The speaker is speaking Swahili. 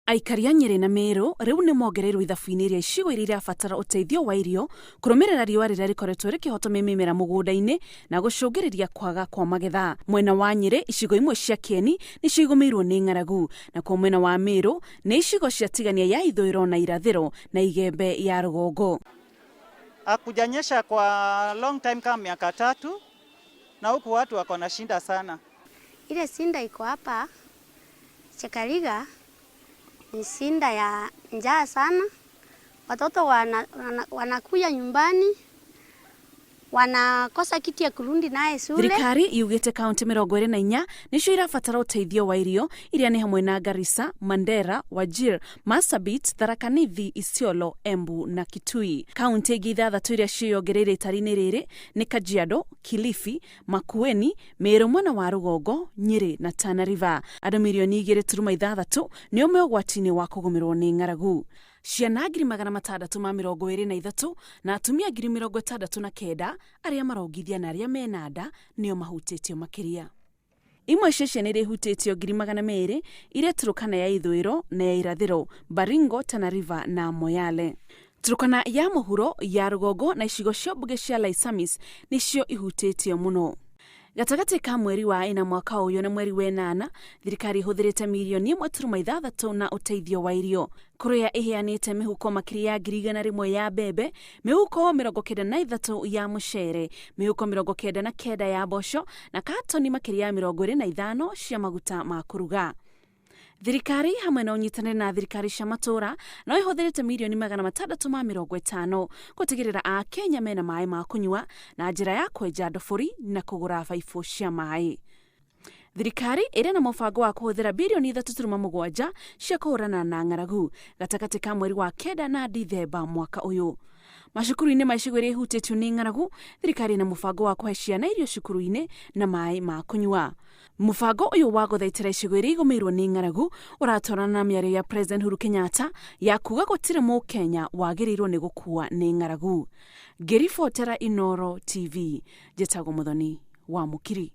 Aikari a Nyeri na Meru riu ni mongererwo ithabu-ini iria icigo iria irabatara uteithio wa irio kurumirira riua riria rikoretwo rikihotomia mimera mugunda-ini na gucungiriria kwaga kwa magetha. Mwena wa Nyeri icigo imwe cia kieni nicio igumiirwo ni ngaragu, na kwa mwena wa Meru ni icigo cia tigania ya ithwiro na irathiro na igembe ya rugongo. Hakujanyesha kwa long time kama miaka 3 na huku watu wako na shinda sana. Ile shinda iko hapa Chakariga ni shinda ya njaa sana. Watoto wanakuja nyumbani, wanakosa kitu ya kurundi naye shule. Thirikari iugite Kaunti 24 nicio irabatara uteithio wa irio iria ni hamwe na Garissa, Mandera, Wajir, Marsabit, Tharaka Nithi, Isiolo, Embu na Kitui. Kaunti ingi 6 iria ciyongereire itari-ini riri ni Kajiado, Kilifi, Makueni, Meru mwena wa rugongo, Nyeri na Tana River. Andu milioni 2.6 nio me ugwati-ini wa kugumirwo ni ngaragu. Ciana 623 na atumia 69 aria marongithia na aria mena nda nio mahutitio makiria. Imwe cia nĩ ihutĩtio 200,000 iria Turkana ya ithwiro na ya irathiro, Baringo, Tana River na Moyale. Turkana ya muhuro, ya rugongo na icigo cia mbunge cia Laisamis nicio ihutĩtio muno. Gatagati ka mweri wa 4 mwaka uyu na mweri wa 8, thirikari ihuthirite milioni 1.6 na uteithio wa irio. Kuria iheanite mihuko makiria ya 100,000 ya bebe, mihuko 93 ya mucere, mihuko 99 ya mboco na katoni makiria ya 25 cia maguta ma kuruga. Thirikari hamwe na unyitanĩri na thirikari cia matura no ihuthirite milioni 650 gutigirira a Kenya mena mai ma kunywa na njira ya kwenja ndobori na kugura baibũ cia mai. Thirikari iri na mubango wa kuhuthira bilioni 3.7 cia kuhurana na ngaragu gatagati ka mweri wa 9 na Dithemba mwaka uyu. Macukuru-ini ma icigo iria ihutĩtio ni ngaragu, thirikari na mubango wa kuhe ciana irio cukuru-ini na mai ma kunywa. Mubango uyu wa guthaitira icigo iria igumiirwo ni ngaragu uratwarana na miario ya President Uhuru Kenyatta ya kuga gutire Mukenya wagirirwo ni gukua ni ngaragu. Ngiribotera Inoro TV, Njĩtagwo Muthoni wa Mukiri.